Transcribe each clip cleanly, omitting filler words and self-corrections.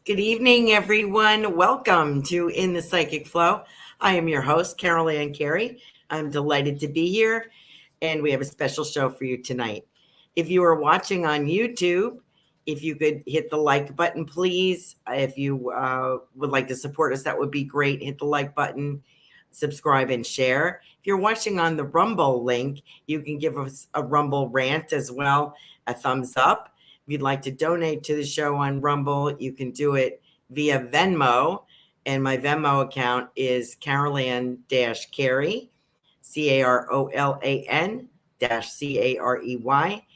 Good evening, everyone. Welcome to In the Psychic Flow. I am your host, Carolan Carey. I'm delighted to be here, and we have a special show for you tonight. If you are watching on YouTube, if you could hit the like button, please. If you would like to support us, that would be great. Hit the like button, subscribe, and share. If you're watching on the Rumble link, you can give us a Rumble rant as well, a thumbs up. If you'd like to donate to the show on Rumble, you can do it via Venmo. And my Venmo account is Carolan-Carey, Carolan-Carey.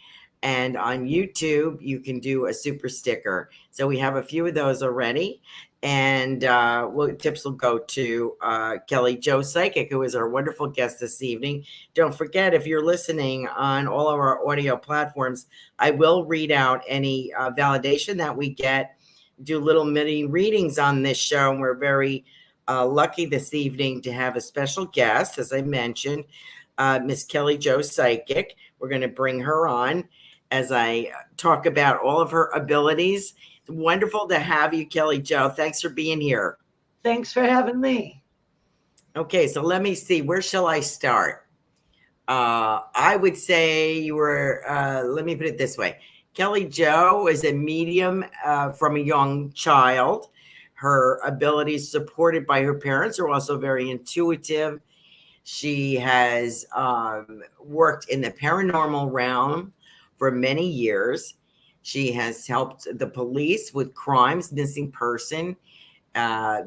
And on YouTube, you can do a super sticker. So we have a few of those already. And tips will go to Kelly Jo Psychic, who is our wonderful guest this evening. Don't forget, if you're listening on all of our audio platforms, I will read out any validation that we get, do little mini readings on this show. And we're very lucky this evening to have a special guest, as I mentioned, Miss Kelly Jo Psychic. We're going to bring her on as I talk about all of her abilities. It's wonderful to have you, Kelly Jo. Thanks for being here. Thanks for having me. Okay, so let me see. Where shall I start? I would say you were, let me put it this way. Kelly Jo is a medium from a young child. Her abilities supported by her parents are also very intuitive. She has worked in the paranormal realm for many years. She has helped the police with crimes, missing person,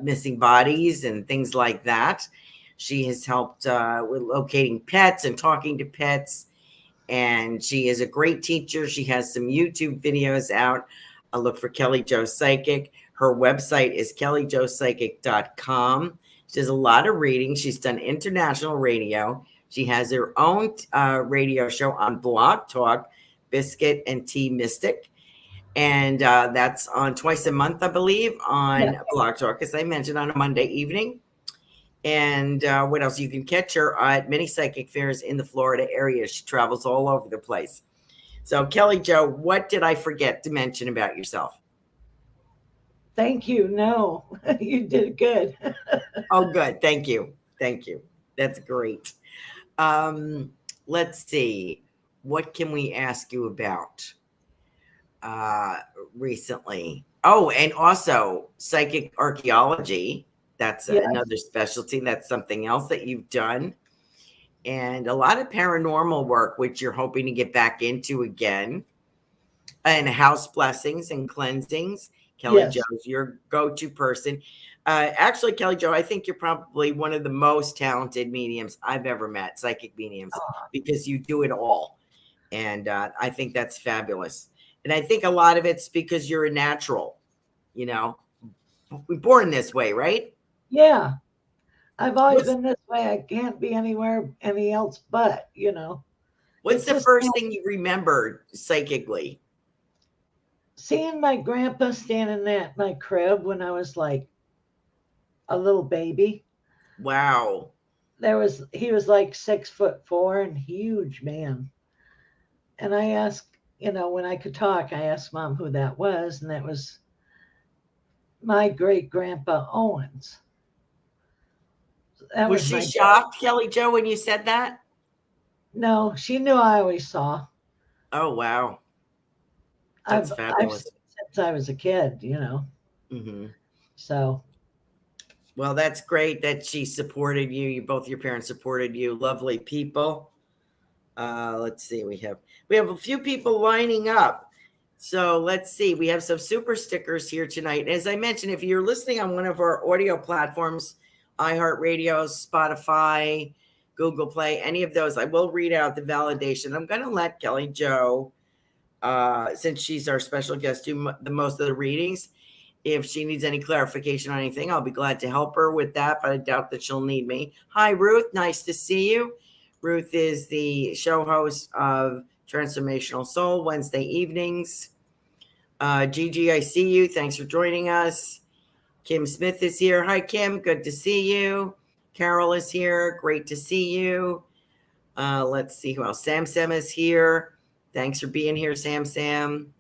missing bodies, and things like that. She has helped with locating pets and talking to pets. And she is a great teacher. She has some YouTube videos out. Look for Kelly Jo Psychic. Her website is kellyjopsychic.com. She does a lot of reading. She's done international radio. She has her own radio show on Blog Talk, Biscuit and Tea Mystic. And that's on twice a month, I believe, on Blog Talk, as I mentioned, on a Monday evening. And what else? You can catch her at many psychic fairs in the Florida area. She travels all over the place. So, Kelly Jo, what did I forget to mention about yourself? Thank you. No, you did good. Oh, good. Thank you. Thank you. That's great. Let's see. What can we ask you about recently? Oh, and also psychic archaeology. That's another specialty. That's something else that you've done. And a lot of paranormal work, which you're hoping to get back into again. And house blessings and cleansings. Kelly Jo is your go-to person. Actually, Kelly Jo, I think you're probably one of the most talented mediums I've ever met, psychic mediums, because you do it all. And I think that's fabulous. And I think a lot of it's because you're a natural, you know, we're born this way, right? Yeah. I've always been this way. I can't be anywhere any else but, you know. What's the first thing you remember psychically? Seeing my grandpa standing at my crib when I was like a little baby. Wow. He was like 6'4" and huge man. And I asked, you know, when I could talk, I asked Mom who that was, and that was my great grandpa Owens. Was she shocked, Kelly Jo, when you said that? No, she knew I always saw. Oh, wow. That's fabulous. Since I was a kid, you know. Mm-hmm. So. Well, that's great that she supported you. Both your parents supported you. Lovely people. Let's see. We have a few people lining up. So let's see. We have some super stickers here tonight. As I mentioned, if you're listening on one of our audio platforms, iHeartRadio, Spotify, Google Play, any of those, I will read out the validation. I'm going to let Kelly Jo, since she's our special guest, do the most of the readings. If she needs any clarification on anything, I'll be glad to help her with that, but I doubt that she'll need me. Hi, Ruth. Nice to see you. Ruth is the show host of Transformational Soul Wednesday evenings. Gigi, I see you. Thanks for joining us. Kim Smith is here. Hi, Kim. Good to see you. Carol is here. Great to see you. Let's see who else. Sam is here. Thanks for being here, Sam.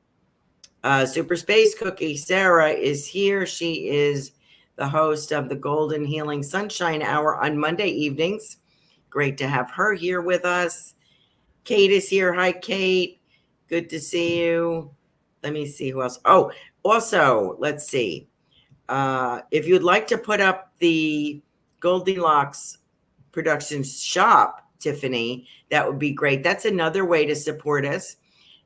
Super Space Cookie Sarah is here. She is the host of the Golden Healing Sunshine Hour on Monday evenings. Great to have her here with us. Kate is here. Hi, Kate. Good to see you. Let me see who else. Oh, also, let's see. If you'd like to put up the Goldylocks Productions shop, Tiffany, that would be great. That's another way to support us.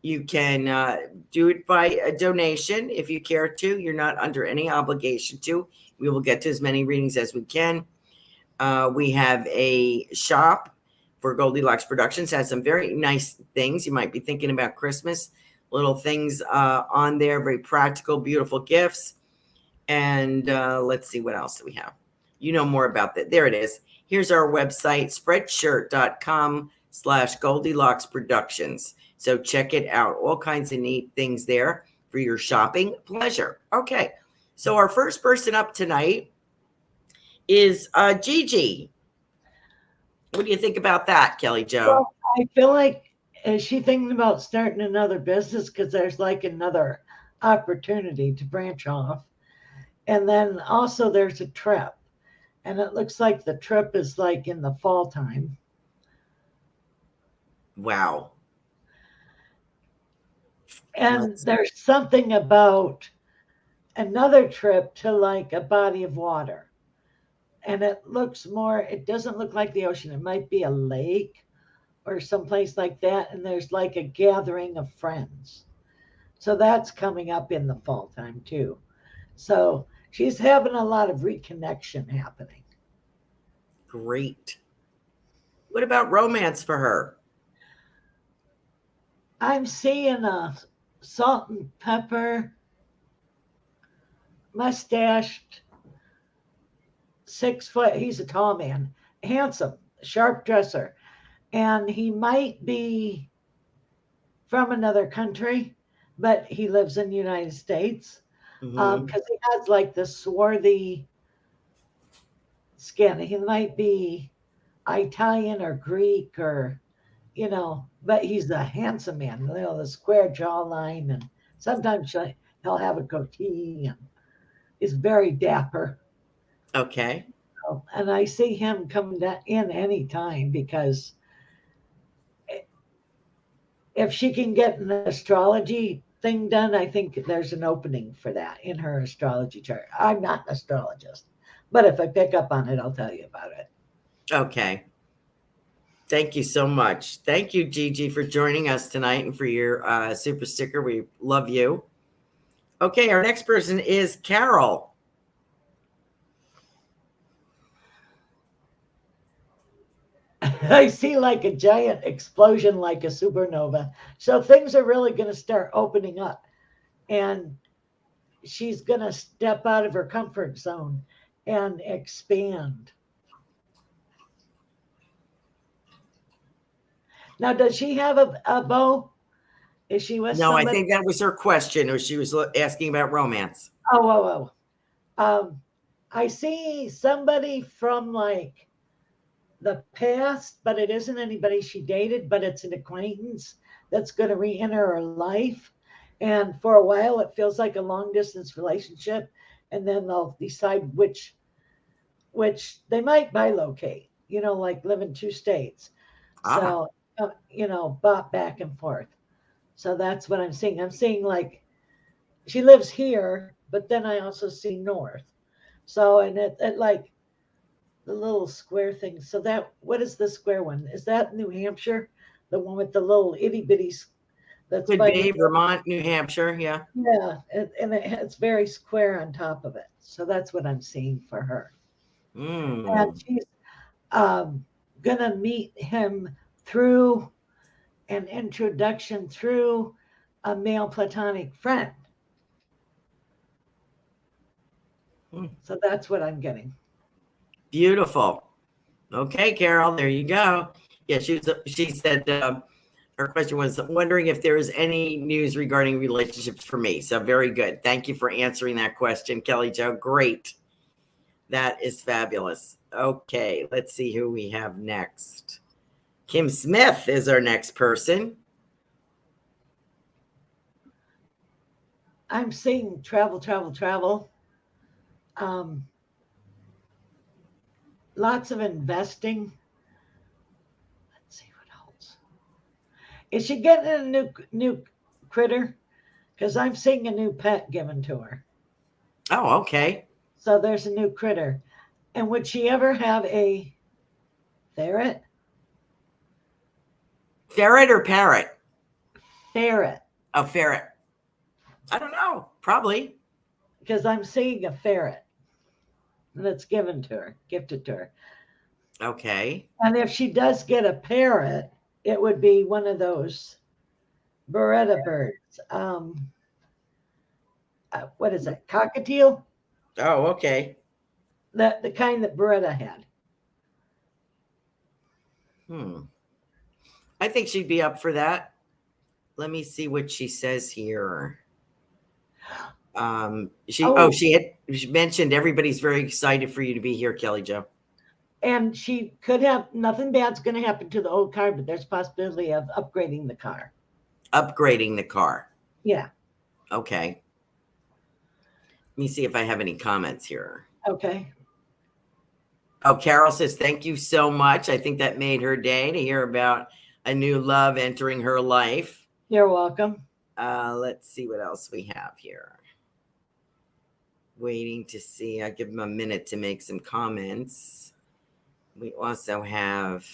You can do it by a donation if you care to. You're not under any obligation to. We will get to as many readings as we can. We have a shop for Goldylocks Productions. Has some very nice things. You might be thinking about Christmas. Little things on there. Very practical, beautiful gifts. And let's see, what else do we have? You know more about that. There it is. Here's our website, spreadshirt.com/Goldylocks Productions. So check it out. All kinds of neat things there for your shopping pleasure. Okay. So our first person up tonight is Gigi. What do you think about that, Kelly Jo? Well, I feel like, is she thinking about starting another business? Because there's like another opportunity to branch off. And then also there's a trip. And it looks like the trip is like in the fall time. Wow. And there's something about another trip to like a body of water. And it looks more, it doesn't look like the ocean. It might be a lake or someplace like that. And there's like a gathering of friends. So that's coming up in the fall time too. So she's having a lot of reconnection happening. Great. What about romance for her? I'm seeing a salt and pepper, mustached, 6 foot. He's a tall man, handsome, sharp dresser. And he might be from another country, but he lives in the United States. Because he has like the swarthy skin. He might be Italian or Greek or, but he's a handsome man, the square jawline, and sometimes he'll have a goatee and is very dapper. Okay. And I see him coming in any time, because if she can get an astrology thing done, I think there's an opening for that in her astrology chart. I'm not an astrologist, but if I pick up on it, I'll tell you about it. Okay. Thank you so much. Thank you, Gigi, for joining us tonight and for your super sticker. We love you. Okay, our next person is Carol. I see like a giant explosion, like a supernova. So things are really going to start opening up. And she's going to step out of her comfort zone and expand. Now, does she have a beau? Is she with No, somebody? I think that was her question, or she was asking about romance. Oh. I see somebody from like the past, but it isn't anybody she dated, but it's an acquaintance that's going to re-enter her life. And for a while, it feels like a long distance relationship. And then they'll decide which they might bilocate, like live in 2 states. So, bop back and forth. So that's what I'm seeing. I'm seeing like she lives here, but then I also see north. So, and it like the little square thing. So what is the square one? Is that New Hampshire? The one with the little itty bitties? That's Could be Vermont, New Hampshire. Yeah. Yeah. And it's very square on top of it. So that's what I'm seeing for her. And she's going to meet him through an introduction through a male platonic friend. So that's what I'm getting. Beautiful. Okay, Carol, there you go. Yeah, she said her question was wondering if there is any news regarding relationships for me. So very good. Thank you for answering that question, Kelly Jo. Great. That is fabulous. Okay, let's see who we have next. Kim Smith is our next person. I'm seeing travel, travel, travel. Um, Lots of investing. Let's see what else. Is she getting a new critter? Because I'm seeing a new pet given to her. Oh, okay. So there's a new critter. And would she ever have a ferret? Ferret or parrot? Ferret. A ferret. I don't know. Probably. Because I'm seeing a ferret that's given to her, gifted to her. Okay. And if she does get a parrot, it would be one of those Beretta birds. What is it? Cockatiel? Oh, okay. The kind that Beretta had. I think she'd be up for that. Let me see what she says here. She mentioned everybody's very excited for you to be here, Kelly Jo. And she could have nothing bad's going to happen to the old car, but there's possibility of upgrading the car. Upgrading the car. Yeah. Okay. Let me see if I have any comments here. Okay. Oh, Carol says, thank you so much. I think that made her day to hear about a new love entering her life. You're welcome. Let's see what else we have here. Waiting to see. I'll give them a minute to make some comments. We also have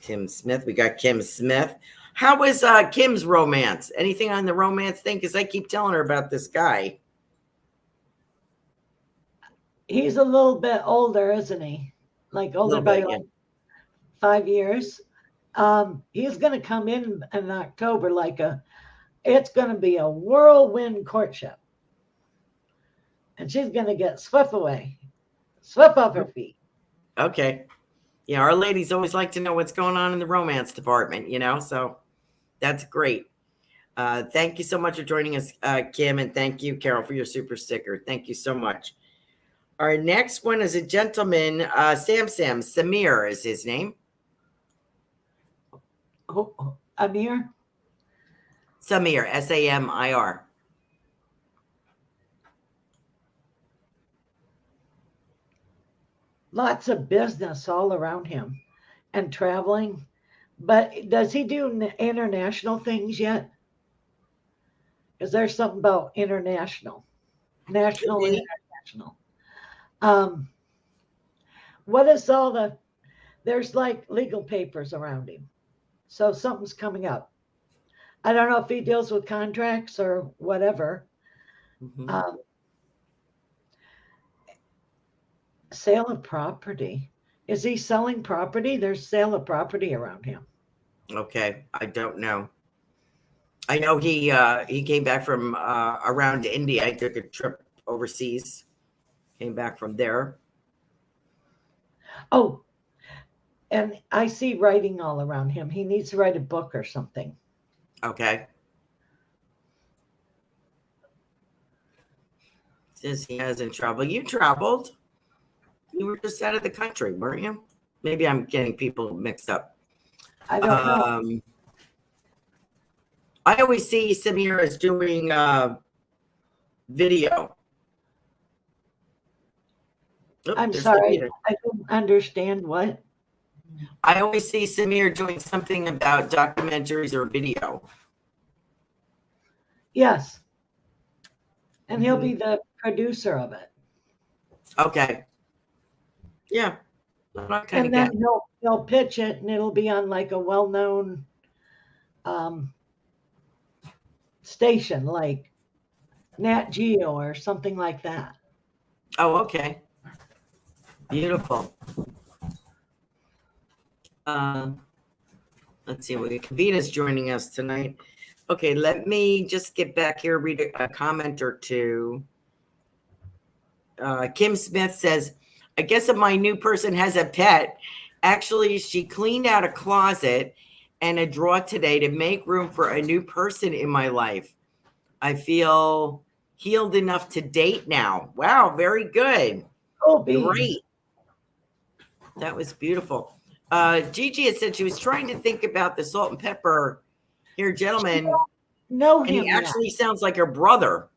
Kim Smith. We got Kim Smith. How was Kim's romance? Anything on the romance thing? Because I keep telling her about this guy. He's a little bit older, isn't he? Like older by like 5 years. He's going to come in October it's going to be a whirlwind courtship. And she's going to get swept off her feet. Okay. Yeah, our ladies always like to know what's going on in the romance department, so that's great. Thank you so much for joining us, Kim, and thank you, Carol, for your super sticker. Thank you so much. Our next one is a gentleman, Samir is his name. Amir? Samir, S-A-M-I-R. Lots of business all around him and traveling. But does he do international things yet? Is there something about international? National and international. What is there's like legal papers around him. So something's coming up. I don't know if he deals with contracts or whatever. Mm-hmm. Sale of property. Is he selling property? There's sale of property around him. Okay. I don't know. I know he came back from around India. I took a trip overseas. Came back from there. Oh, and I see writing all around him. He needs to write a book or something. Okay. Says he hasn't traveled. You traveled. You were just out of the country, weren't you? Maybe I'm getting people mixed up. I don't know. I always see Samir as doing video. I'm sorry. I don't understand what. I always see Samir doing something about documentaries or video. Yes. And he'll be the producer of it. Okay. Yeah. And then he'll pitch it and it'll be on like a well-known station like Nat Geo or something like that. Oh, okay. Beautiful. Let's see. Kavita's joining us tonight. Okay, let me just get back here, read a comment or two. Kim Smith says, I guess if my new person has a pet, actually, she cleaned out a closet and a drawer today to make room for a new person in my life. I feel healed enough to date now. Wow, very good. Oh, great. That was beautiful. Gigi had said she was trying to think about the salt and pepper Here, gentlemen, Know and him he yet. actually sounds like her brother.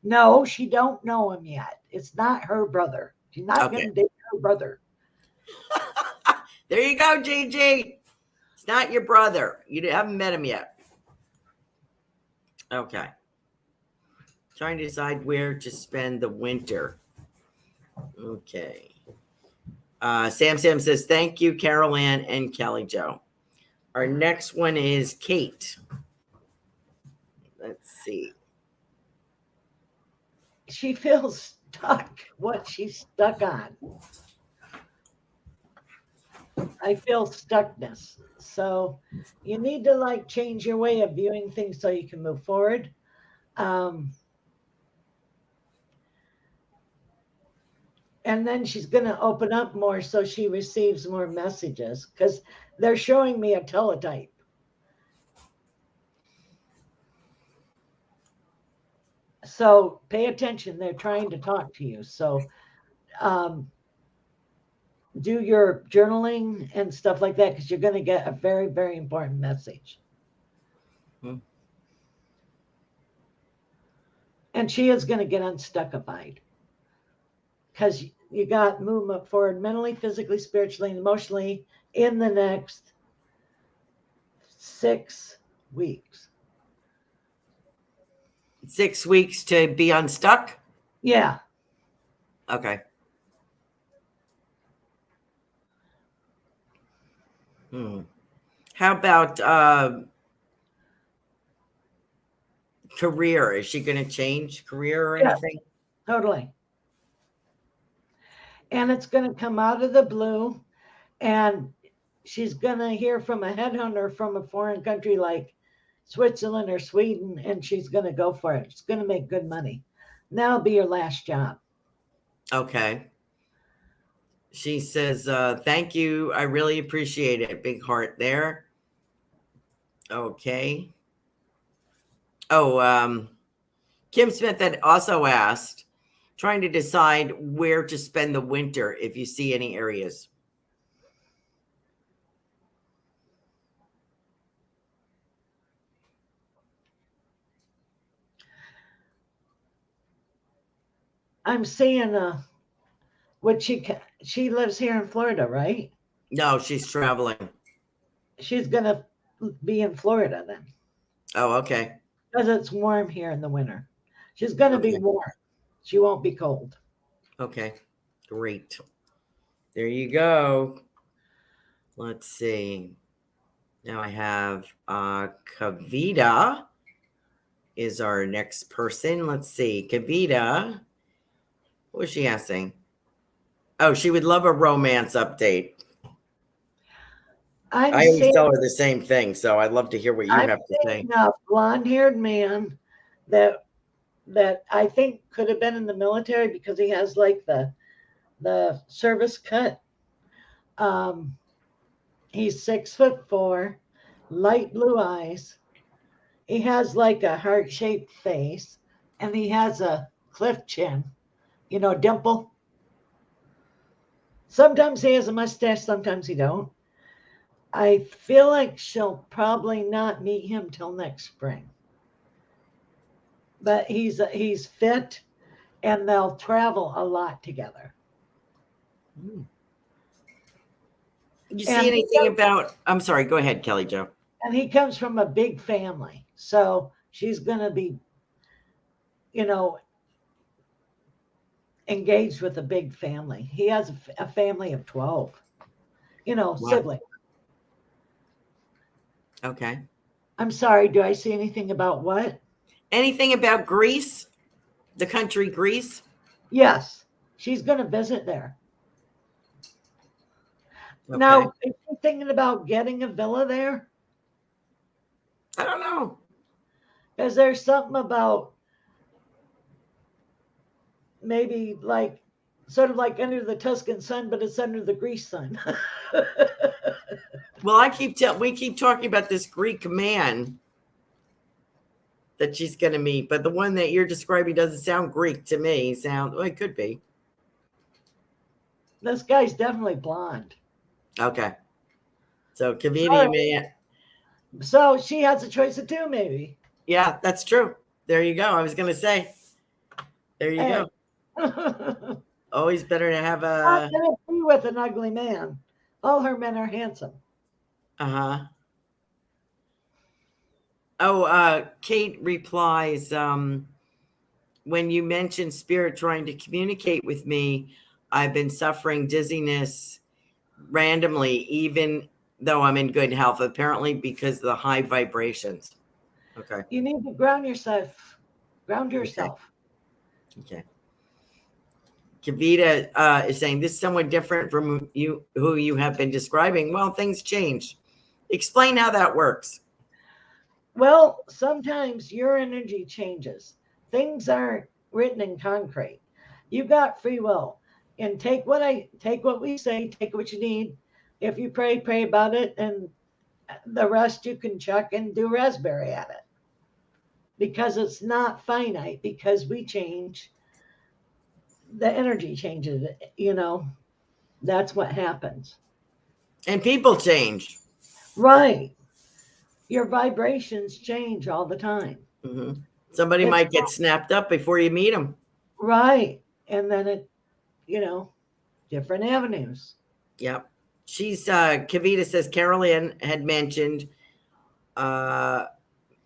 No, she don't know him yet. It's not her brother. She's not Okay. going to date her brother. There you go, Gigi. It's not your brother. You haven't met him yet. Okay. Trying to decide where to spend the winter. Okay. Sam says, thank you, Carolan and Kelly Jo. Our next one is Kate. Let's see. She feels stuck, what she's stuck on. I feel stuckness. So you need to like change your way of viewing things so you can move forward. And then she's going to open up more so she receives more messages because they're showing me a teletype. So pay attention. They're trying to talk to you. So do your journaling and stuff like that because you're going to get a very, very important message. And she is going to get unstuckified because you got movement forward mentally, physically, spiritually, and emotionally in the next 6 weeks. 6 weeks to be unstuck? Yeah. Okay. How about career? Is she going to change career or anything? Totally. And it's going to come out of the blue, and she's going to hear from a headhunter from a foreign country like Switzerland or Sweden, and she's going to go for it. It's going to make good money. That'll be your last job. Okay. She says, thank you. I really appreciate it. Big heart there. Okay. Oh, Kim Smith had also asked, trying to decide where to spend the winter if you see any areas. I'm seeing she lives here in Florida, right? No, she's traveling. She's going to be in Florida then. Oh, okay. Because it's warm here in the winter. She's going to be warm. She won't be cold. Okay, great. There you go. Let's see. Now I have Kavita is our next person. Let's see. Kavita. What was she asking? Oh, she would love a romance update. I always tell her the same thing, so I'd love to hear what you have to say. A blonde-haired man that I think could have been in the military because he has like the service cut. He's 6'4", light blue eyes. He has like a heart-shaped face, and he has a cliff chin, dimple. Sometimes he has a mustache, sometimes he don't. I feel like she'll probably not meet him till next spring. But he's fit, and they'll travel a lot together. You see anything about? I'm sorry. Go ahead, Kelly Jo. And he comes from a big family, so she's going to be, engaged with a big family. He has a family of 12, siblings. Okay. I'm sorry. Do I see anything about what? Anything about Greece? The country Greece? Yes. She's going to visit there. Okay. Now, is she thinking about getting a villa there? I don't know. Is there something about maybe like sort of like under the Tuscan sun, but it's under the Greece sun? Well, we keep talking about this Greek man that she's going to meet, but the one that you're describing doesn't sound Greek to me. It could be. This guy's definitely blonde. Okay. So Kavita, So she has a choice of two, maybe. Yeah, that's true. There you go. I was going to say, there you Hey. go. Always better to have Not a. gonna be with an ugly man. All her men are handsome. Uh-huh. Oh, Kate replies, when you mention spirit trying to communicate with me, I've been suffering dizziness randomly, even though I'm in good health, apparently because of the high vibrations. Okay. You need to ground yourself. Ground yourself. Okay. Kavita is saying this is somewhat different from you who you have been describing. Well, things change. Explain how that works. Well, sometimes your energy changes. Things aren't written in concrete. You got free will. And take what we say, take what you need. If you pray, pray about it, and the rest you can chuck and do raspberry at it. Because it's not finite, because we change, the energy changes, that's what happens. And people change. Right. Your vibrations change all the time. Mm-hmm. Somebody It's might get snapped up before you meet them. right. And then it, different avenues. Yep. She's Kavita says Carolan had mentioned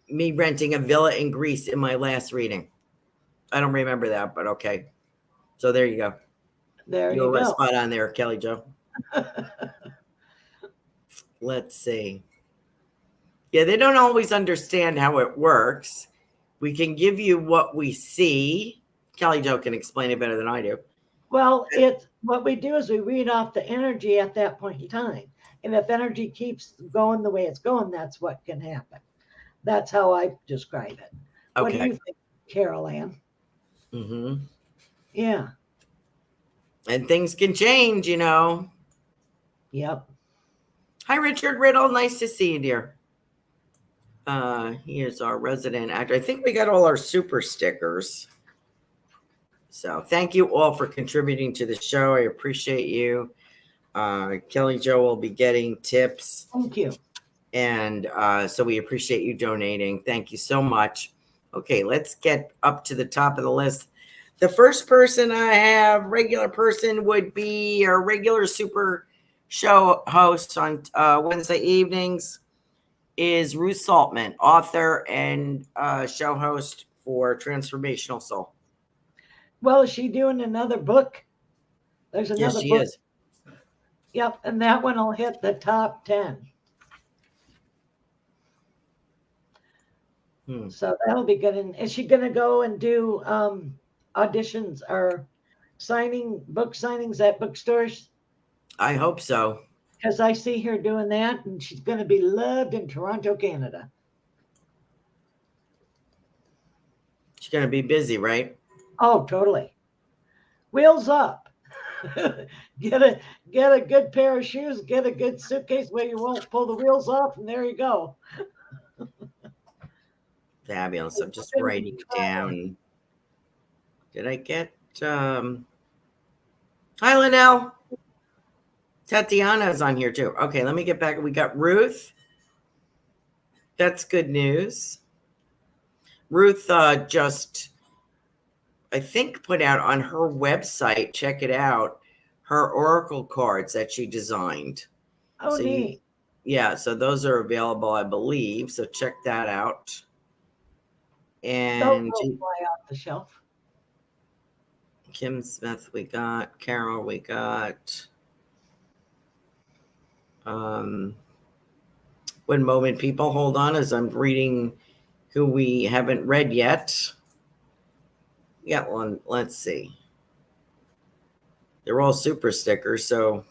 me renting a villa in Greece in my last reading. I don't remember that, but okay. So there you go. There You were you go. spot on there, Kelly Jo. Let's see. Yeah, they don't always understand how it works. We can give you what we see. Kelly Jo can explain it better than I do. Well, it's what we do is we read off the energy at that point in time. And if energy keeps going the way it's going, that's what can happen. That's how I describe it. Okay. What do you think, Carolan? Mm-hmm. Yeah. And things can change, Yep. Hi, Richard Riddle. Nice to see you, dear. He is our resident actor. I think we got all our super stickers. So thank you all for contributing to the show. I appreciate you. Kelly Jo will be getting tips. Thank you. And so we appreciate you donating. Thank you so much. Okay, let's get up to the top of the list. The first person I have, regular person, would be our regular super show host on Wednesday evenings, is Ruth Saltman, author and show host for Transformational Soul. Well, is she doing another book? There's another Yes, she book. is. Yep, and that one will hit the top 10. So that'll be good. And is she going to go and do auditions or book signings at bookstores? I hope so. Because I see her doing that, and she's going to be loved in Toronto, Canada. She's going to be busy, right? Oh, totally. Wheels up. Get a good pair of shoes, get a good suitcase where you won't pull the wheels off, and there you go. Fabulous. I'm just writing down. Did I get hi, Linnell. Tatiana is on here too. Okay, let me get back. We got Ruth. That's good news. Ruth just, I think, put out on her website, check it out, her oracle cards that she designed. Oh, so neat. So those are available, I believe. So check that out. And don't fly off the shelf. Kim Smith, we got. Carol, we got. One moment, people. Hold on as I'm reading who we haven't read yet. We got one. Let's see. They're all super stickers, so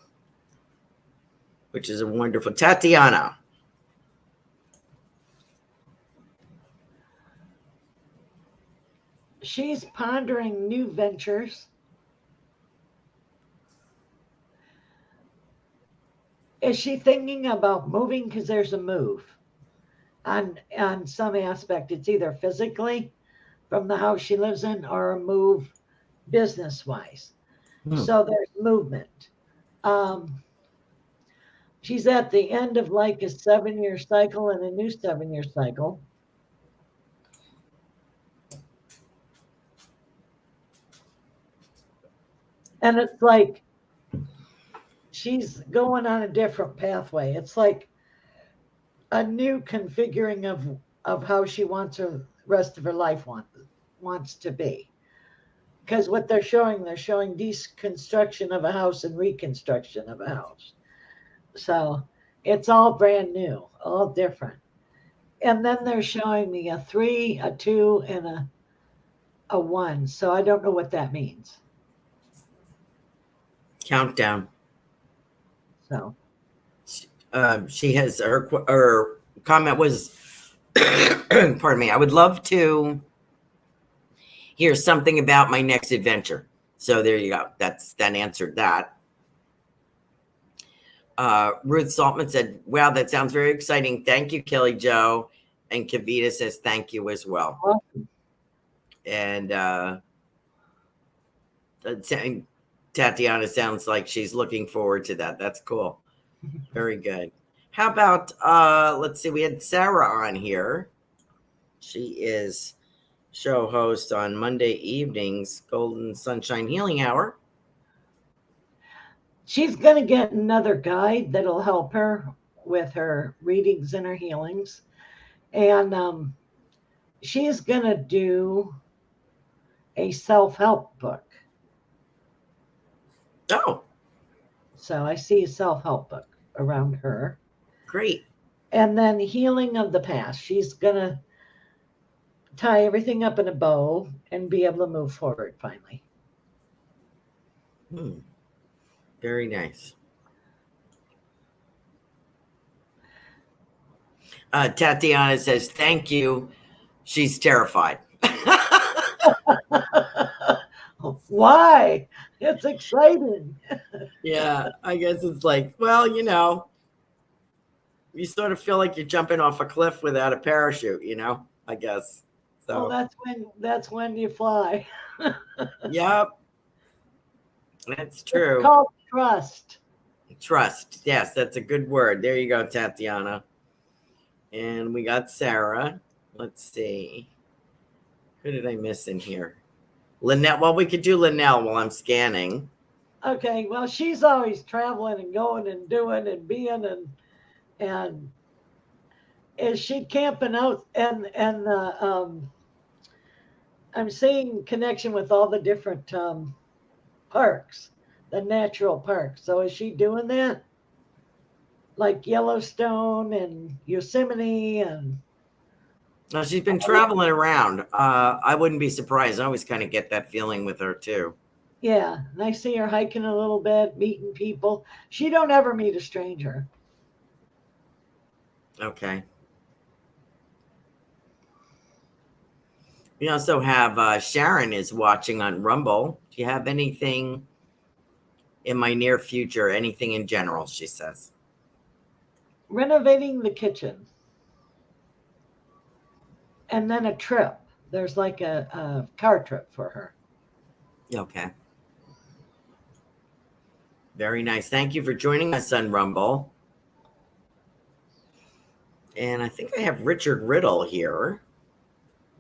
which is a wonderful Tatiana. She's pondering new ventures. Is she thinking about moving? Because there's a move on some aspect. It's either physically from the house she lives in or a move business-wise. So there's movement. she's at the end of like a 7-year cycle and a new 7-year cycle. And it's like she's going on a different pathway. It's like a new configuring of how she wants her rest of her life wants to be. Because what they're showing deconstruction of a house and reconstruction of a house. So it's all brand new, all different. And then they're showing me a 3, a 2, and a 1. So I don't know what that means. Countdown. So she has her comment was, pardon me, I would love to hear something about my next adventure. So there you go. That answered that. Ruth Saltman said, wow, that sounds very exciting. Thank you, Kelly Jo. And Kavita says, thank you as well. awesome. And Tatiana sounds like she's looking forward to that. That's cool. Very good. How about, let's see, we had Sarah on here. She is show host on Monday evenings, Golden Sunshine Healing Hour. She's going to get another guide that'll help her with her readings and her healings. And she's going to do a self-help book. Oh, So I see a self-help book around her. great. And then healing of the past. She's going to tie everything up in a bow and be able to move forward finally. Very nice. Tatiana says, thank you. She's terrified. Why? It's exciting. Yeah, I guess it's like, well, you know, you sort of feel like you're jumping off a cliff without a parachute, you know, I guess. So, Well, that's when you fly. yep, that's It's true. called trust. Trust. Yes, that's a good word. There you go, Tatiana. And we got Sarah. Let's see. Who did I miss in here? Lynette. Well, we could do Lynelle while I'm scanning. Okay, well, she's always traveling and going and doing and being and is she camping out and I'm seeing connection with all the different parks, the natural parks. So is she doing that? Like Yellowstone and Yosemite and No, she's been traveling around. I wouldn't be surprised. I always kind of get that feeling with her too. yeah, and I see her hiking a little bit, meeting people. She don't ever meet a stranger. Okay. We also have Sharon is watching on Rumble. Do you have anything in my near future? Anything in general, she says. Renovating the kitchen. And then a trip. There's like a car trip for her. Okay. Very nice. Thank you for joining us on Rumble. And I think I have Richard Riddle here.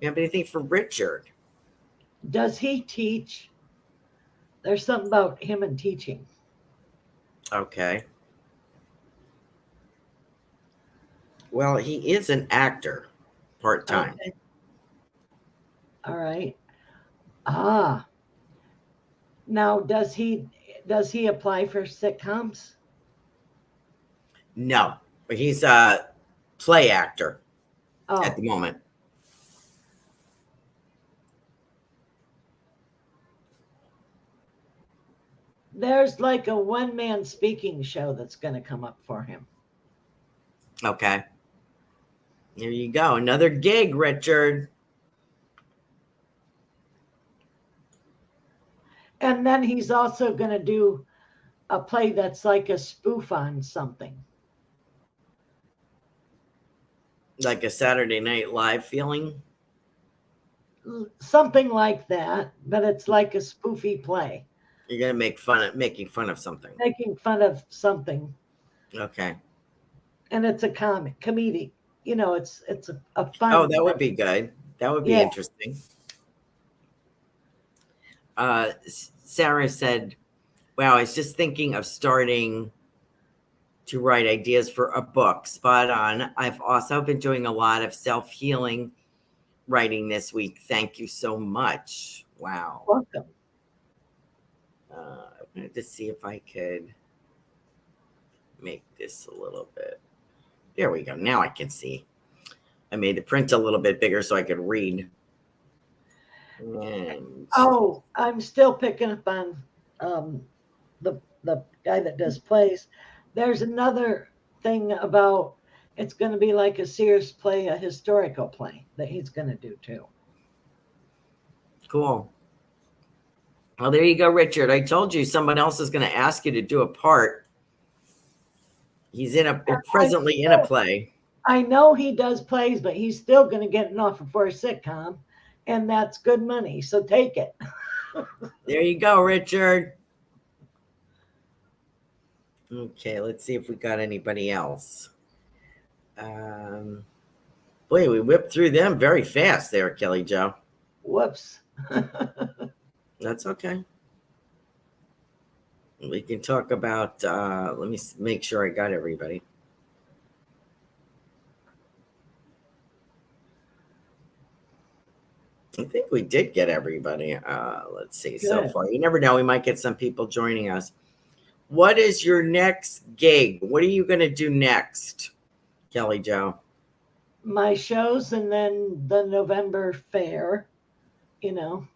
You have anything for Richard? Does he teach? There's something about him and teaching. Okay. Well, he is an actor, part-time. Okay. All right. Ah. Now, does he apply for sitcoms? No, but he's a play actor at the Oh, moment. there's like a one-man speaking show that's going to come up for him. Okay. There you go. Another gig, Richard. And then he's also going to do a play that's like a spoof on something. Like a Saturday Night Live feeling? Something like that, but it's like a spoofy play. You're going to making fun of something. Making fun of something. Okay. And it's a comedic. It's a Oh, fun that would thing. be good. That would be Yeah. interesting. Sarah said, wow, I was just thinking of starting to write ideas for a book. Spot on. I've also been doing a lot of self-healing writing this week. Thank you so much. Wow. Welcome. I wanted to see if I could make this a little bit. There we go. Now I can see. I made the print a little bit bigger so I could read. And Oh, I'm still picking up on the guy that does plays. There's another thing about it's going to be like a Sears play, a historical play that he's going to do too. cool. Well, there you go, Richard. I told you someone else is going to ask you to do a part. He's presently in a play. I know he does plays, but he's still going to get an offer for a sitcom, and that's good money. So take it. There you go, Richard. Okay, let's see if we got anybody else. Boy, we whipped through them very fast there, Kelly Jo. Whoops. That's okay. We can talk about, let me make sure I got everybody. I think we did get everybody. Let's see. Good. So far, you never know. We might get some people joining us. What is your next gig? What are you going to do next, Kelly Jo? My shows and then the November fair, don't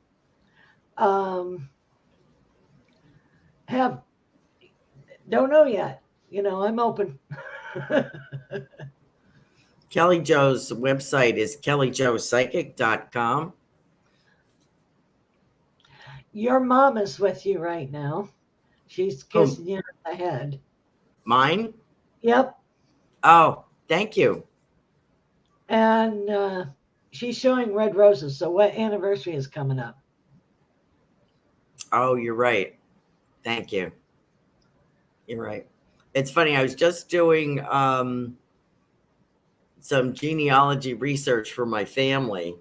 know yet. I'm open. Kelly Jo's website is kellyjopsychic.com. Your mom is with you right now. She's kissing you on the head. Mine? Yep. Oh, thank you. And she's showing red roses. So what anniversary is coming up? Oh, you're right. Thank you. You're right. It's funny. I was just doing some genealogy research for my family,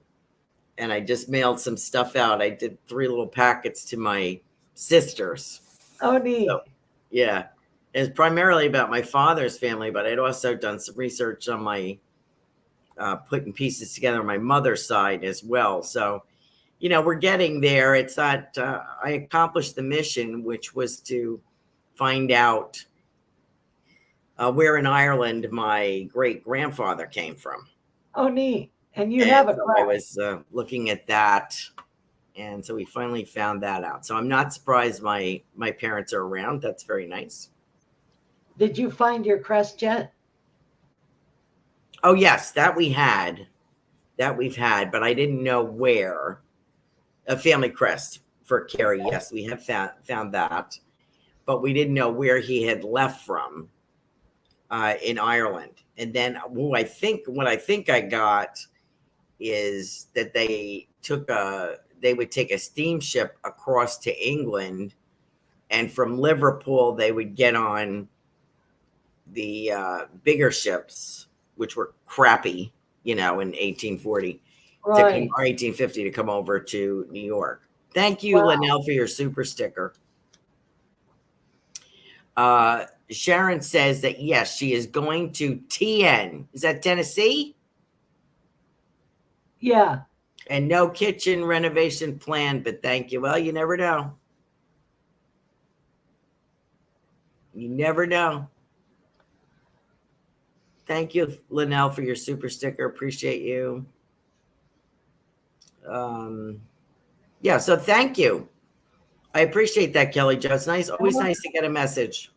and I just mailed some stuff out. I did 3 little packets to my sisters. Oh, neat. So, yeah. It's primarily about my father's family, but I'd also done some research on my putting pieces together on my mother's side as well. So, we're getting there. It's not, I accomplished the mission, which was to find out where in Ireland my great grandfather came from. Oh, neat. And you have it. So I was looking at that. And so we finally found that out. So I'm not surprised my parents are around. That's very nice. Did you find your crest yet? Oh, yes, that we've had, but I didn't know where. A family crest for Carey. Yes, we have found that, but we didn't know where he had left from in Ireland. And then what I think I got is that they would take a steamship across to England, and from Liverpool they would get on the bigger ships, which were crappy, in 1840 right. or 1850 to come over to New York. Thank you, Linnell, for your super sticker. Sharon says that yes, she is going to TN. Is that Tennessee? Yeah. And no kitchen renovation plan, but thank you. Well, you never know. You never know. Thank you, Linnell, for your super sticker. Appreciate you. Yeah, so thank you. I appreciate that, Kelly Jo. It's nice, always nice to get a message.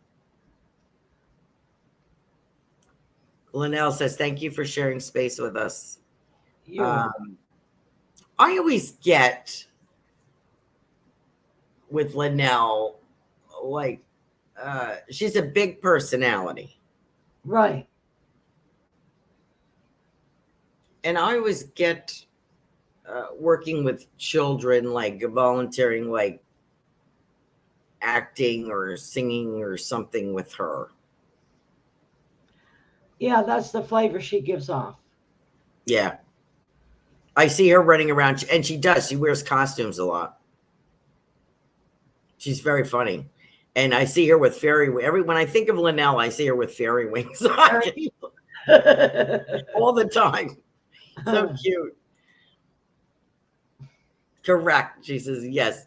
Linnell says, thank you for sharing space with us. I always get with Linnell, like, she's a big personality. Right. And I always get working with children, like volunteering, like acting or singing or something with her. Yeah, that's the flavor she gives off. Yeah. I see her running around, and she does. She wears costumes a lot. She's very funny. And I see her with fairy when I think of Linnell, I see her with fairy wings on all the time. So cute. Correct. She says, yes.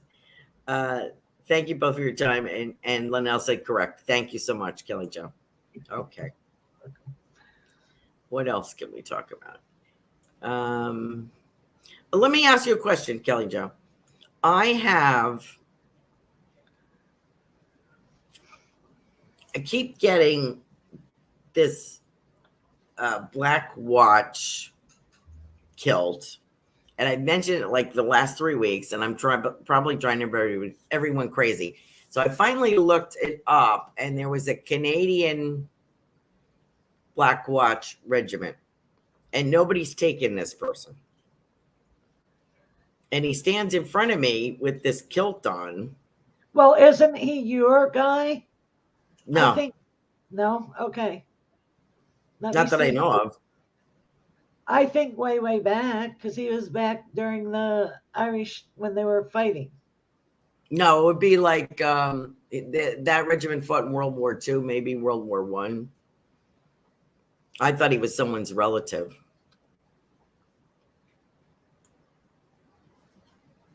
Thank you both for your time. And Linnell said, correct. Thank you so much, Kelly Jo. Okay. What else can we talk about? Let me ask you a question, Kelly Jo. I keep getting this black watch kilt, and I mentioned it like the last 3 weeks, and I'm probably trying to drive everyone crazy. So I finally looked it up, and there was a Canadian black watch regiment, and nobody's taken this person. And he stands in front of me with this kilt on. Well, isn't he your guy? No. I think, no? Okay. Not that I know of. I think way back, because he was back during the Irish when they were fighting. No, it would be like that regiment fought in World War II, maybe World War I. I thought he was someone's relative.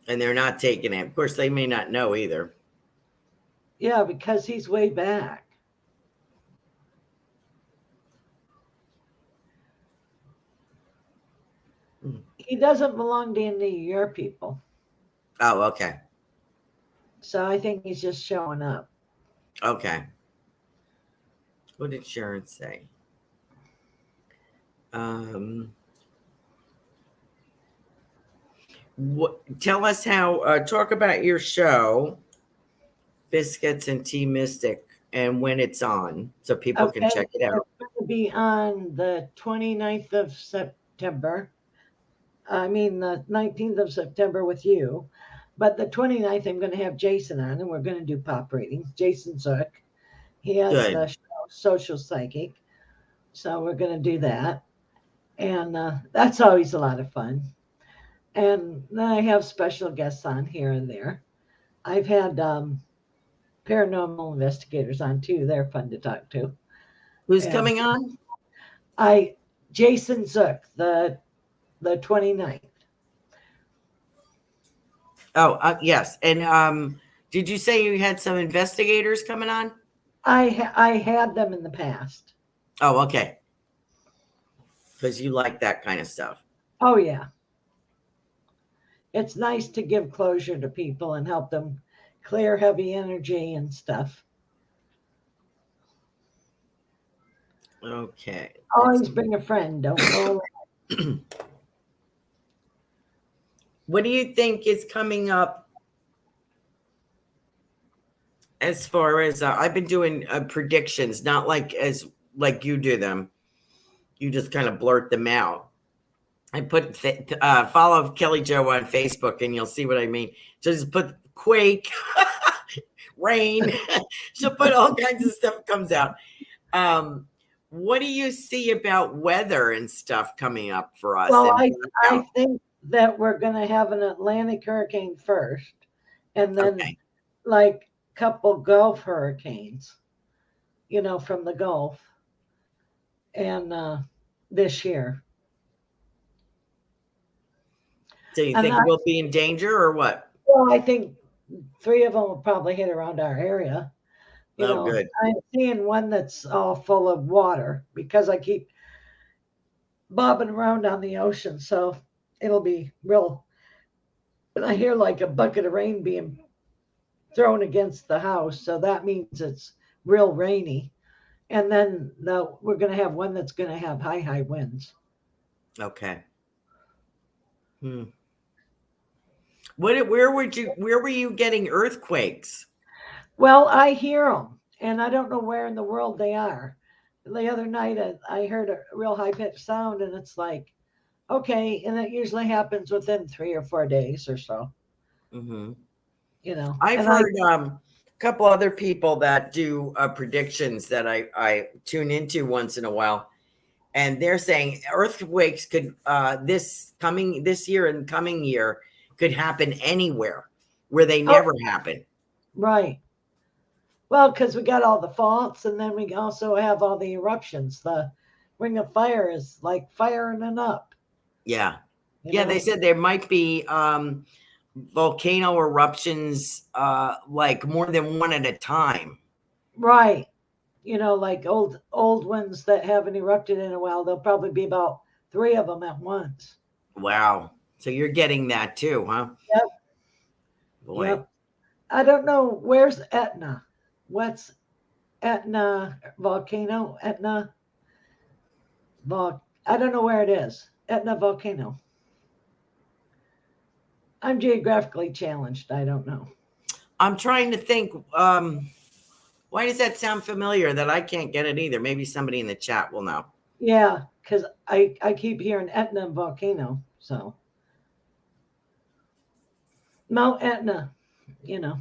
And they're not taking it. Of course, they may not know either. Yeah, because he's way back. He doesn't belong to any of your people. Oh, okay. So I think he's just showing up. Okay. What did Sharon say? Tell us how, talk about your show, Biscuits and Tea Mystic, and when it's on so people can check it out. It's going to be on the 29th of September. I mean, the 19th of September with you. But the 29th, I'm going to have Jason on, and we're going to do pop readings. Jason Zook. He has the show, Social Psychic. So we're going to do that. And that's always a lot of fun. And then I have special guests on here and there. I've had paranormal investigators on too. They're fun to talk to. Who's coming on? Jason Zook, the 29th. Oh, yes. And did you say you had some investigators coming on? I had them in the past. Oh, okay. Because you like that kind of stuff. Oh, yeah. It's nice to give closure to people and help them clear heavy energy and stuff. Okay. Always bring a friend. Don't go away. What do you think is coming up as far as I've been doing predictions, not like you do them. You just kind of blurt them out. I put follow Kelly Jo on Facebook and you'll see what I mean. Just put quake, rain. She'll put all kinds of stuff comes out. What do you see about weather and stuff coming up for us? Well, I think that we're going to have an Atlantic hurricane first, and then like a couple Gulf hurricanes, from the Gulf, and this year. So you think we'll be in danger or what? Well, I think 3 of them will probably hit around our area. Good. I'm seeing one that's all full of water because I keep bobbing around on the ocean. So it'll be real. And I hear like a bucket of rain being thrown against the house. So that means it's real rainy. And then we're going to have one that's going to have high winds. Okay. Where were you getting earthquakes? Well, I hear them, and I don't know where in the world they are. The other night, I heard a real high-pitched sound, and it's like, okay, and it usually happens within 3 or 4 days or so. Mm-hmm. I've heard a couple other people that do predictions that I tune into once in a while, And they're saying earthquakes could this year and coming year could happen anywhere where they never happen. Right. Well, because we got all the faults, and then we also have all the eruptions. The Ring of Fire is like firing it up. Yeah. You Yeah, know? they said there might be volcano eruptions like more than one at a time. Right. You know, like old ones that haven't erupted in a while. There'll probably be about 3 of them at once. Wow. So you're getting that too, huh? Yep. Boy. Yep. I don't know where's Etna. What's Etna volcano? Etna I don't know where it is. Etna volcano. I'm geographically challenged. I don't know. I'm trying to think. Why does that sound familiar that I can't get it either? Maybe somebody in the chat will know. Yeah, because I keep hearing Etna volcano. So Mount Etna, you know.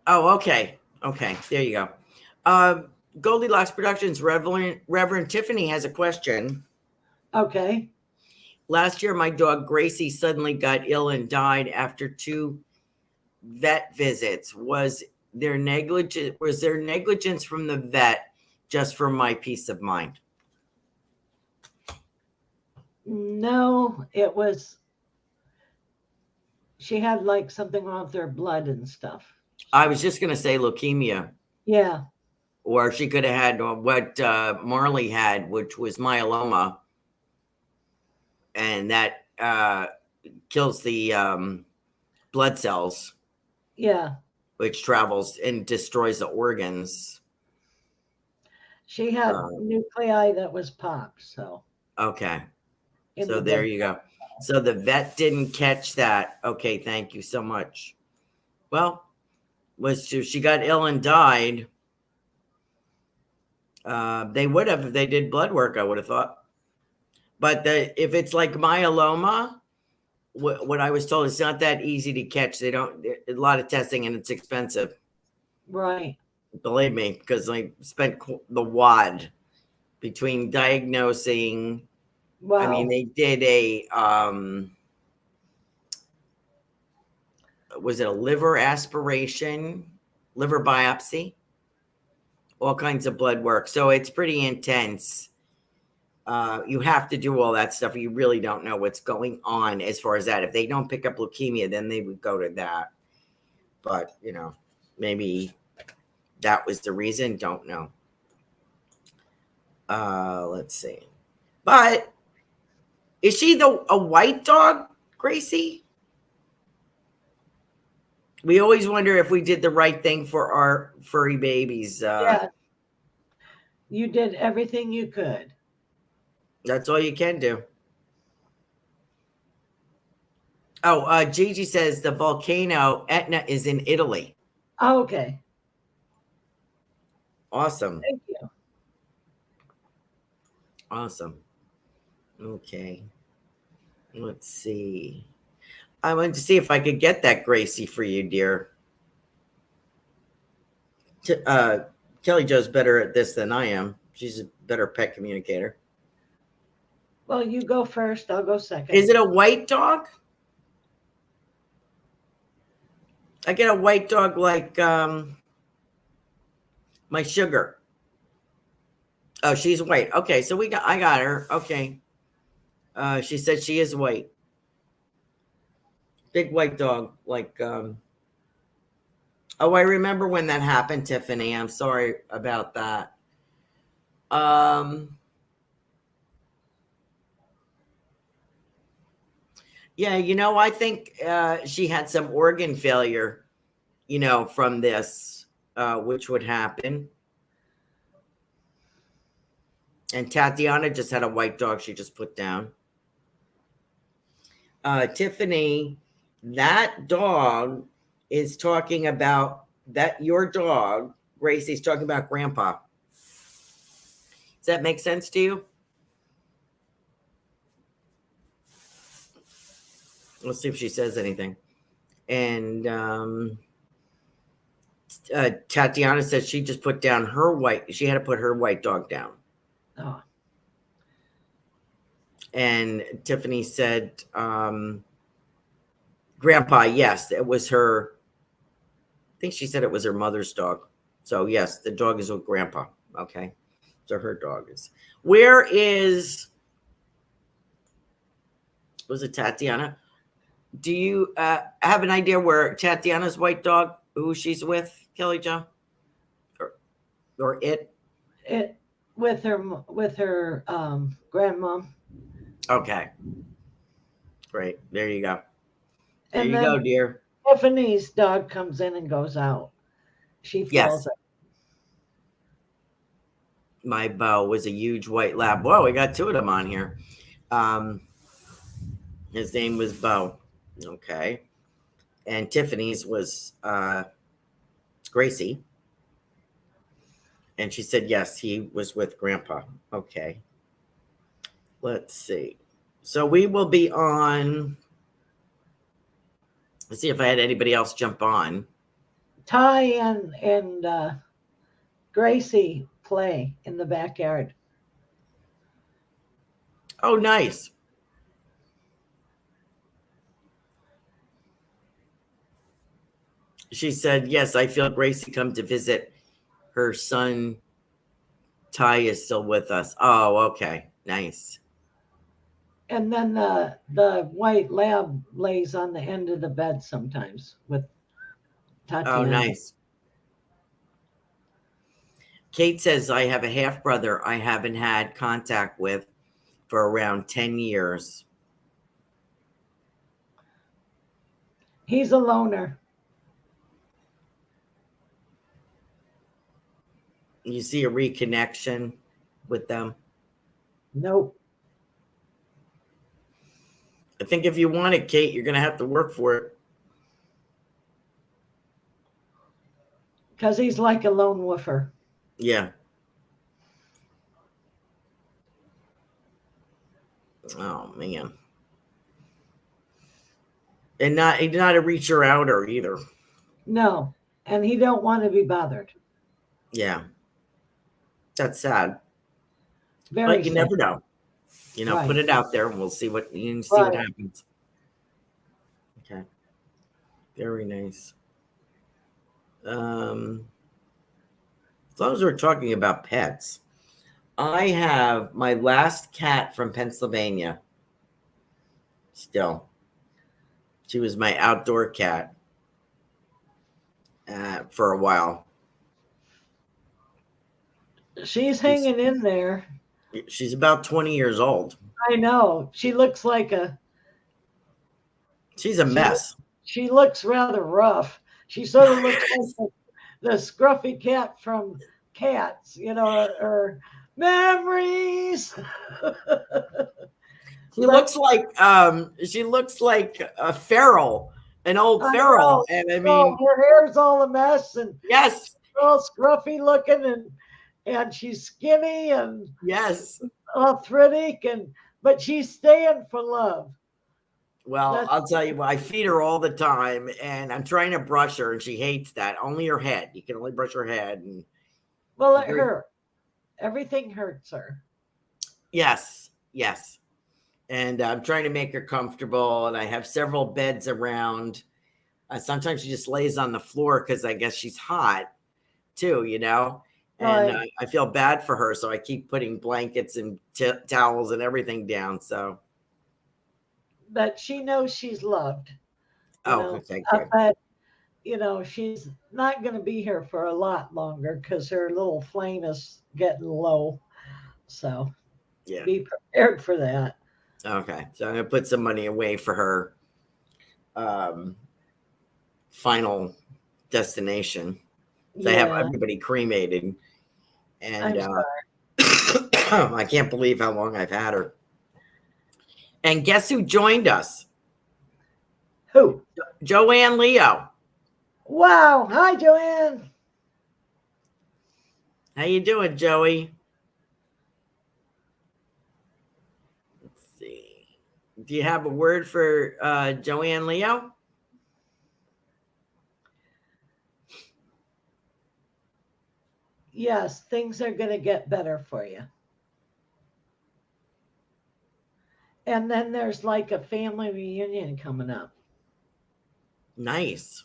Oh, okay. Okay. There you go. Goldylocks Productions, Reverend Tiffany has a question. Okay. Last year, my dog Gracie suddenly got ill and died after 2 vet visits. Was there negligence from the vet just for my peace of mind? No, it was. She had like something wrong with her blood and stuff. I was just going to say leukemia. Yeah. Or she could have had what Marley had, which was myeloma. And that kills the blood cells. Yeah. Which travels and destroys the organs. She had nuclei that was popped. So. Okay. So there you go. So the vet didn't catch that. Okay. Thank you so much. Well, she got ill and died. They would have if they did blood work, I would have thought. But if it's like myeloma, what I was told, it's not that easy to catch. They don't a lot of testing and it's expensive. Right. Believe me, because I spent the wad between diagnosing. Wow. I mean, they did a was it a liver aspiration, liver biopsy, all kinds of blood work. So it's pretty intense. You have to do all that stuff. You really don't know what's going on as far as that. If they don't pick up leukemia, then they would go to that. But, maybe that was the reason. Don't know. Let's see. But is she a white dog, Gracie? We always wonder if we did the right thing for our furry babies. Yeah. You did everything you could. That's all you can do. Oh, Gigi says the volcano Etna is in Italy. Oh, okay. Awesome. Thank you. Awesome. Okay. Let's see. I wanted to see if I could get that Gracie for you, dear. Kelly Jo's better at this than I am. She's a better pet communicator. Well, you go first. I'll go second. Is it a white dog? I get a white dog like my sugar. Oh, she's white. Okay, so I got her. Okay. She said she is white. Big white dog. Like oh, I remember when that happened, Tiffany. I'm sorry about that. Yeah, I think she had some organ failure, from this, which would happen. And Tatiana just had a white dog she just put down. Tiffany, that dog is talking about your dog, Gracie's talking about Grandpa. Does that make sense to you? Let's see if she says anything. And Tatiana said she just put down she had to put her white dog down. Oh. And Tiffany said, Grandpa, yes, it was her. I think she said it was her mother's dog. So yes, the dog is with Grandpa. Okay. So her dog is. Where is, was it Tatiana? Do you have an idea where Tatiana's white dog, who she's with, Kelly Jo? Or it? It with her grandmom. Okay. Great. There you go. There And you then go, dear. Tiffany's dog comes in and goes out. She falls Yes. out. My Bo was a huge white lab. Whoa, we got two of them on here. His name was Bo. Okay. And Tiffany's was Gracie. And she said, yes, he was with Grandpa. Okay. Let's see. So we will be on. Let's see if I had anybody else jump on. Ty and Gracie play in the backyard. Oh, nice. She said, yes, I feel Gracie come to visit. Her son, Ty, is still with us. Oh, okay. Nice. And then the white lab lays on the end of the bed sometimes with Tatiana. Oh, nice. Kate says, I have a half brother I haven't had contact with for around 10 years. He's a loner. You see a reconnection with them? Nope. I think if you want it, Kate, you're going to have to work for it. Because he's like a lone woofer. Yeah. Oh, man. And he's not a reacher outer either. No. And he don't want to be bothered. Yeah. That's sad. Very but you sad. never know. You know, Right. put it out there and we'll see what what happens. Okay. Very nice. As long as we're talking about pets, I have my last cat from Pennsylvania. Still. She was my outdoor cat for a while. She's hanging in there. She's about 20 years old. I know. She looks like She's a mess. She looks rather rough. She sort of looks like the scruffy cat from Cats, you know, or Memories. She looks like a feral, an old feral. And I mean, her hair's all a mess and yes, all scruffy looking and she's skinny and yes, arthritic but she's staying for love. Well, I'll tell you what, I feed her all the time and I'm trying to brush her and she hates that. Only her head. You can only brush her head. And well, it hurts. Everything hurts her. Yes. Yes. And I'm trying to make her comfortable. And I have several beds around. Sometimes she just lays on the floor because I guess she's hot too, you know. And I feel bad for her. So I keep putting blankets and towels and everything down. So. But she knows she's loved. Okay. But, you know, she's not going to be here for a lot longer because her little flame is getting low. So yeah, be prepared for that. Okay. So I'm going to put some money away for her final destination. So I have everybody cremated. And I can't believe how long I've had her. And guess who joined us? Who? Joanne Leo. Wow. Hi, Joanne. How you doing, Joey? Let's see. Do you have a word for Joanne Leo? Yes, things are going to get better for you. And then there's like a family reunion coming up. Nice.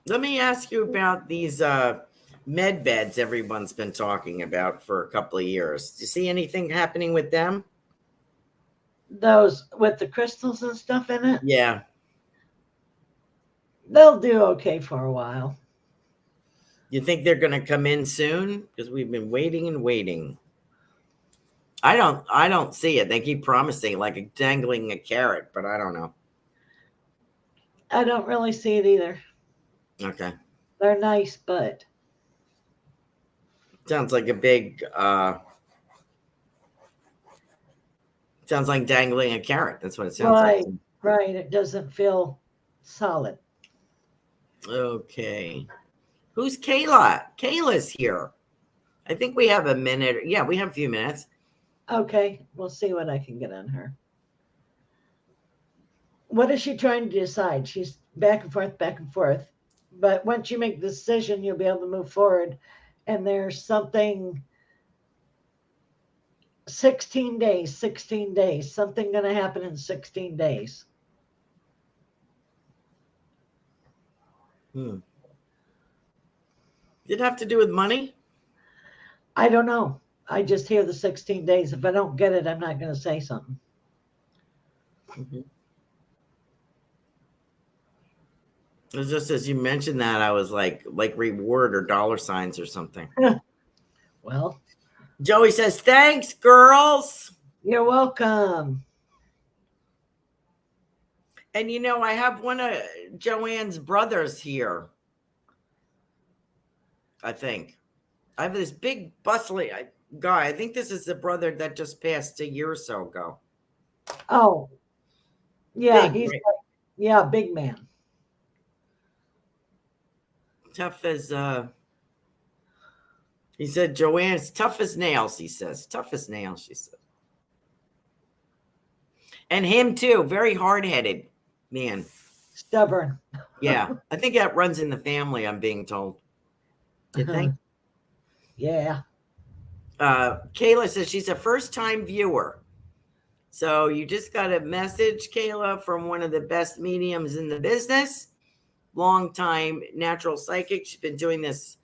Let me ask you about these med beds everyone's been talking about for a couple of years. Do you see anything happening with them? Those with the crystals and stuff in it? Yeah. They'll do okay for a while. You think they're going to come in soon? Because we've been waiting and waiting. I don't see it. They keep promising like dangling a carrot, but I don't know. I don't really see it either. Okay. They're nice, but Sounds like a big sounds like dangling a carrot. That's what it sounds right, like. right. It doesn't feel solid. Okay. Who's Kayla? Kayla's here. I think we have a minute. Yeah, we have a few minutes. Okay, we'll see what I can get on her. What is she trying to decide? She's back and forth, back and forth. But once you make the decision, you'll be able to move forward. And there's something 16 days, something going to happen in 16 days. Did it have to do with money? I don't know. I just hear the 16 days. If I don't get it, I'm not going to say something. Mm-hmm. It was just as you mentioned that, I was like reward or dollar signs or something. Well, Joey says, thanks, girls. You're welcome. And you know, I have one of Joanne's brothers here. I think I have this big bustling guy. I think this is the brother that just passed a year or so ago. Oh, yeah, Big, right? Yeah, big man. Tough as he said, Joanne's tough as nails, he says. Tough as nails, she said. And him too, very hard-headed man. Stubborn. Yeah, I think that runs in the family, I'm being told. You think? Yeah. Kayla says she's a first-time viewer. So you just got a message, Kayla, from one of the best mediums in the business. Long-time natural psychic. She's been doing this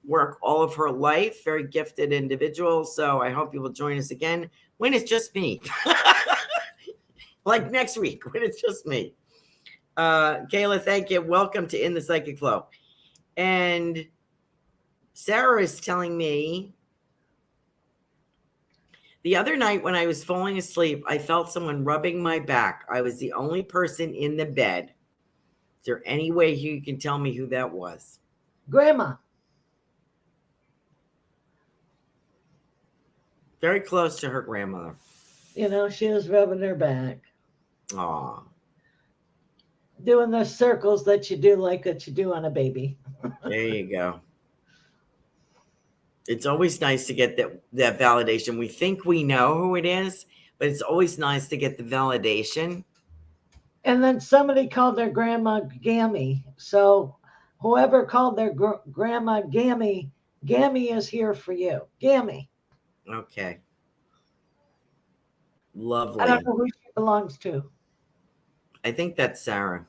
work all of her life. Very gifted individual. So I hope you will join us again when it's just me. Like next week when it's just me. Kayla, thank you. Welcome to In the Psychic Flow. And Sarah is telling me the other night when I was falling asleep, I felt someone rubbing my back. I was the only person in the bed. Is there any way you can tell me who that was? Grandma. Very close to her grandmother. You know, she was rubbing her back. Aw. Doing the circles that you do on a baby. There you go. It's always nice to get that validation. We think we know who it is, but it's always nice to get the validation. And then somebody called their grandma Gammy. So whoever called their grandma Gammy, Gammy is here for you. Gammy. Okay. Lovely. I don't know who she belongs to. I think that's Sarah.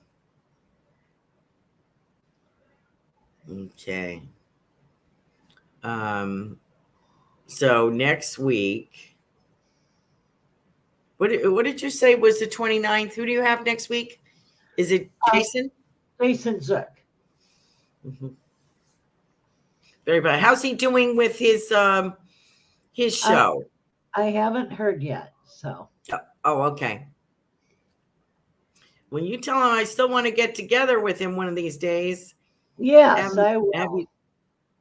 Okay. So next week, what did you say was the 29th? Who do you have next week? Is it Jason? Jason Zook. Mm-hmm. Very bad. How's he doing with his show? I haven't heard yet. So. Oh, okay. When you tell him I still want to get together with him one of these days. Yes, I will.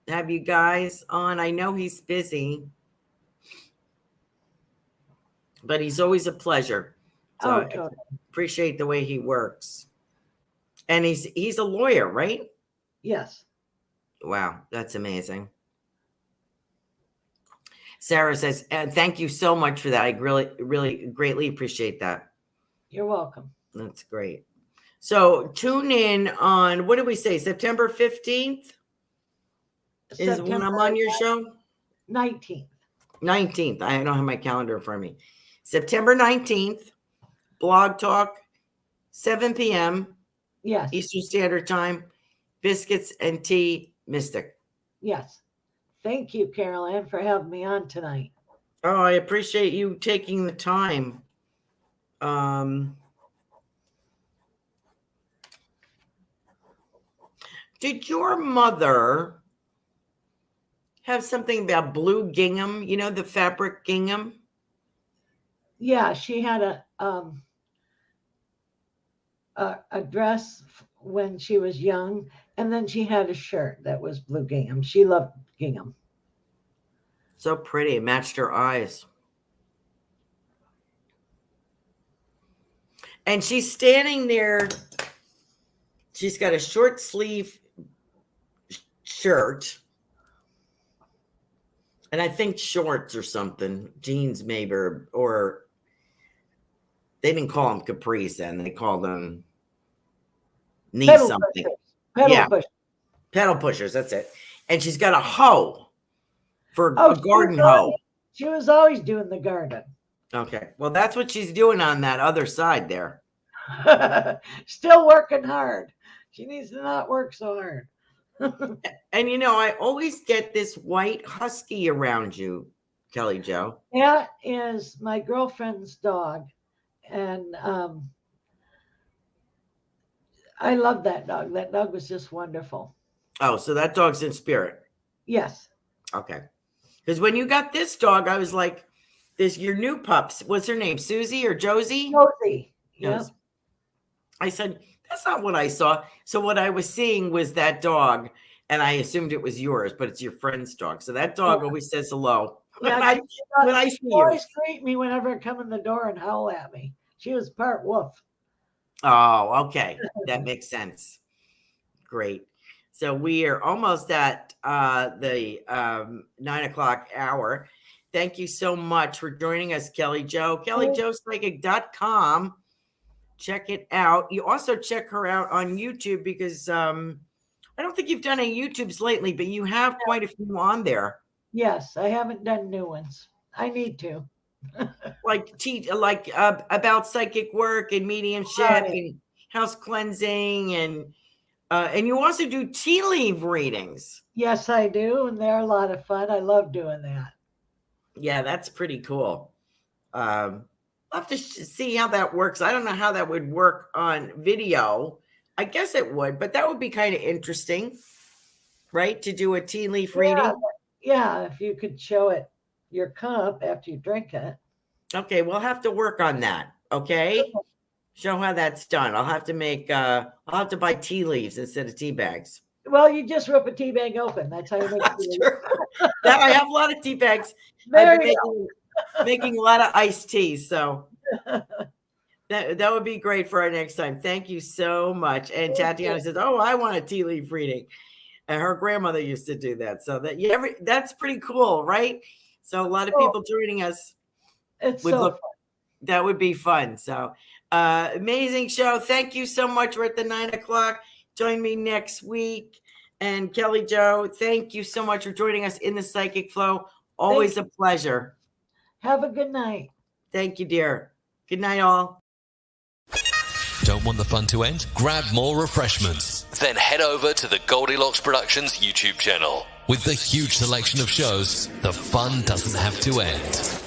Have you guys on? I know he's busy, but he's always a pleasure. So totally. I appreciate the way he works. And he's a lawyer, right? Yes. Wow, that's amazing. Sarah says, thank you so much for that. I really, really greatly appreciate that. You're welcome. That's great. So tune in on, what did we say, September 15th is when I'm on your show? 19th. 19th. I don't have my calendar in front of me. September 19th, Blog Talk, 7 p.m. Yes. Eastern Standard Time, Biscuits and Tea Mystic. Yes. Thank you, Carolan, for having me on tonight. Oh, I appreciate you taking the time. Did your mother have something about blue gingham? You know, the fabric gingham? Yeah, she had a dress when she was young, and then she had a shirt that was blue gingham. She loved gingham. So pretty. It matched her eyes. And she's standing there. She's got a short sleeve shirt. And I think shorts or something. Jeans maybe. Or they didn't call them capris then. They called them knee Pedal something. pushers. Pushers. Pedal pushers. That's it. And she's got a hoe for a garden hoe. She was always doing the garden. Okay. Well, that's what she's doing on that other side there. Still working hard. She needs to not work so hard. And, you know, I always get this white husky around you, Kelly Jo. That is my girlfriend's dog. And I love that dog. That dog was just wonderful. Oh, so that dog's in spirit. Yes. Okay. Because when you got this dog, I was like, your new pups, what's her name? Susie or Josie? Josie. Yes. Yep. I said, that's not what I saw. So what I was seeing was that dog, and I assumed it was yours, but it's your friend's dog. So that dog always says hello. Yeah, when I see she you. always greet me whenever I come in the door and howl at me. She was part wolf. Oh, okay. That makes sense. Great. So we are almost at the 9 o'clock hour. Thank you so much for joining us, Kelly Jo. KellyJoPsychic.com. Check it out. You also check her out on YouTube because I don't think you've done any YouTubes lately, but you have quite a few on there. Yes, I haven't done new ones. I need to. About psychic work and mediumship and house cleansing and you also do tea leaf readings. Yes, I do, and they're a lot of fun. I love doing that. Yeah, that's pretty cool. I'll have to see how that works. I don't know how that would work on video. I guess it would, but that would be kind of interesting, right? To do a tea leaf reading. Yeah, if you could show it your cup after you drink it. Okay, we'll have to work on that. Okay. Show how that's done. I'll have to buy tea leaves instead of tea bags. Well, you just rip a tea bag open. That's how you make tea leaves. That I have a lot of tea bags. I've been making a lot of iced teas. So that would be great for our next time. Thank you so much. And Tatiana says, "Oh, I want a tea leaf reading." And her grandmother used to do that. So that's pretty cool, right? So a lot of people joining us. It's so fun. That would be fun. So amazing show. Thank you so much. We're at the 9 o'clock. Join me next week. And Kelly Jo, thank you so much for joining us in the Psychic Flow. Always a pleasure. Have a good night. Thank you, dear. Good night, all. Don't want the fun to end? Grab more refreshments. Then head over to the Goldylocks Productions YouTube channel. With the huge selection of shows, the fun doesn't have to end.